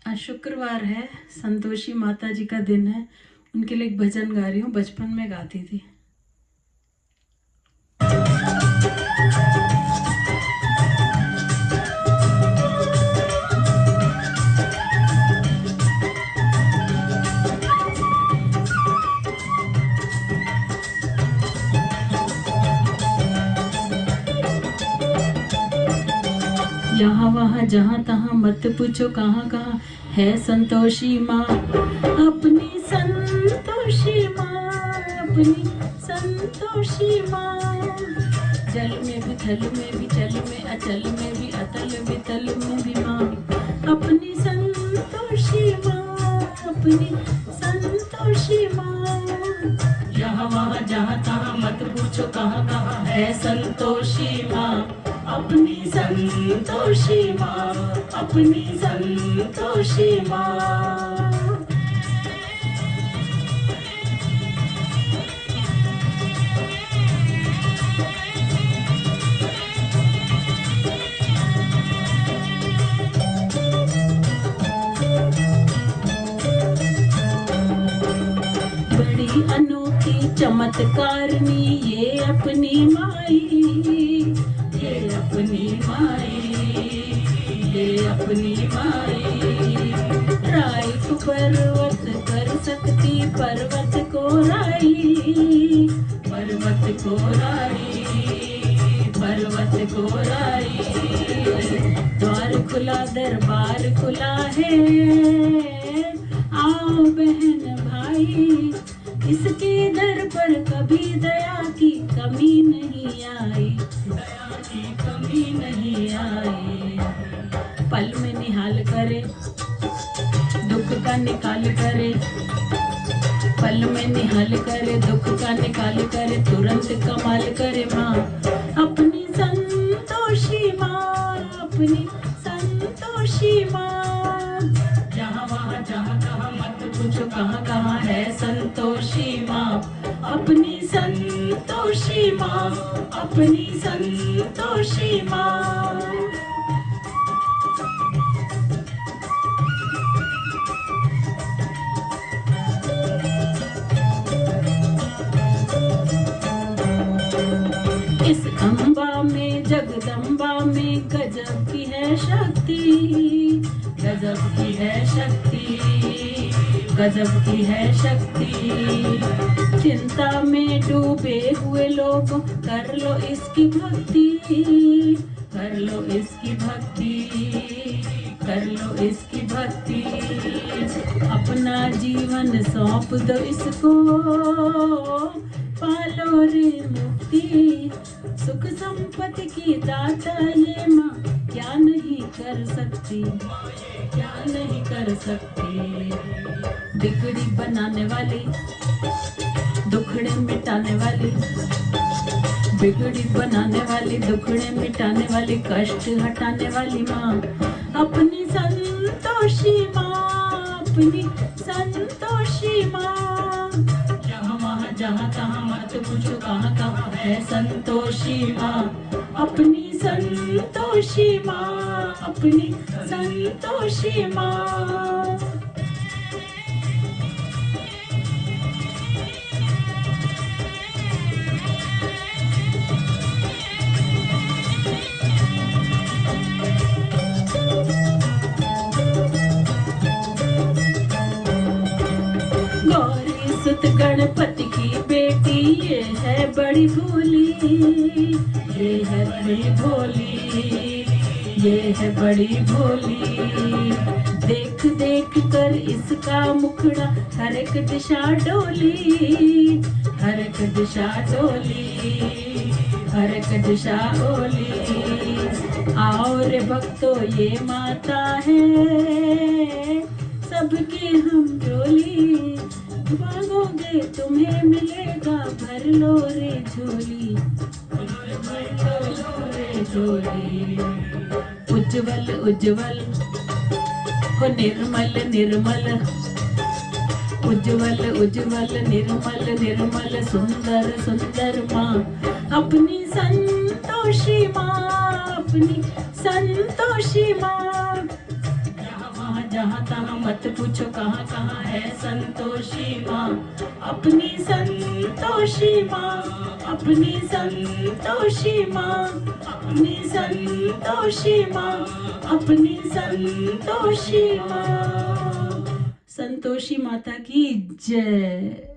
आज शुक्रवार है, संतोषी माता जी का दिन है। उनके लिए एक भजन गा रही हूँ, बचपन में गाती थी। यहाँ वहाँ जहाँ तहाँ मत पूछो कहाँ कहाँ है संतोषी माँ, अपनी संतोषी माँ, अपनी संतोषी माँ। जल में भी थल में भी चल में अचल में भी अतल वितल में भी माँ, अपनी संतोषी माँ, अपनी संतोषी माँ। यहाँ वहाँ जहाँ तहाँ मत पूछो कहाँ कहाँ है संतोषी माँ, अपनी संतोषी माँ, अपनी संतोषी माँ। बड़ी अनोखी चमत्कारनी ये अपनी माई, ये अपनी माई, ये अपनी माई। राई को पर्वत कर सकती पर्वत को राई, पर्वत को राई, पर्वत को राई। द्वार खुला दरबार खुला है, आओ बहन भाई, इसके दर पर कभी दया की कमी नहीं आई, दया की कमी नहीं आई। पल में निहाल करे, दुख का निकाल करे, पल में निहाल करे, दुख का निकाल करे, तुरंत कमाल करे माँ, अपनी संतोषी माँ, अपनी संतोषी माँ। जहाँ वहाँ जहाँ कहाँ मत पूछो कहाँ कहाँ है संतोषी माँ, अपनी संतोषी माँ, अपनी संतोषी माँ। इस अम्बा में जगदम्बा में गजब की है शक्ति, गजब की है शक्ति, गजब की है शक्ति। चिंता में डूबे हुए लोगों कर लो इसकी भक्ति, कर लो इसकी भक्ति, कर लो इसकी भक्ति। अपना जीवन सौंप दो इसको, पालो रे मुक्ति। सुख संपत्ति की दाता ये माँ क्या नहीं कर सकती, क्या नहीं कर सकती। बिगड़ी बनाने वाली, दुखड़े मिटाने वाली, बिगड़ी बनाने वाली, दुखड़े मिटाने वाली, कष्ट हटाने वाली माँ, अपनी संतोषी माँ, अपनी संतोषी माँ। जहाँ वहाँ जहाँ तहाँ मत पूछो कहाँ कहाँ है संतोषी माँ, अपनी संतोषी माँ, अपनी संतोषी माँ। गौरी सुत गणपति की बेटी ये है बड़ी भोली, ये है बड़ी भोली, ये है बड़ी भोली। देख देख कर इसका मुखड़ा हर एक दिशा डोली, हर एक दिशा डोली, हर एक दिशा डोली। आओ रे भक्तों ये माता है सबकी हम झोली, मांगोगे तुम्हें मिलेगा भर लो रे झोली, भर लो रे झोली। उज्जवल उज्जवल हो निर्मल निर्मल, उज्जवल उज्जवल निर्मल निर्मल, सुंदर सुंदर माँ, अपनी संतोषी माँ, अपनी संतोषी माँ। जहाँ तहाँ मत पूछो कहाँ कहाँ है संतोषी माँ। अपनी संतोषी माँ, अपनी संतोषी माँ, अपनी संतोषी माँ, अपनी संतोषी माँ। संतोषी माता की जय।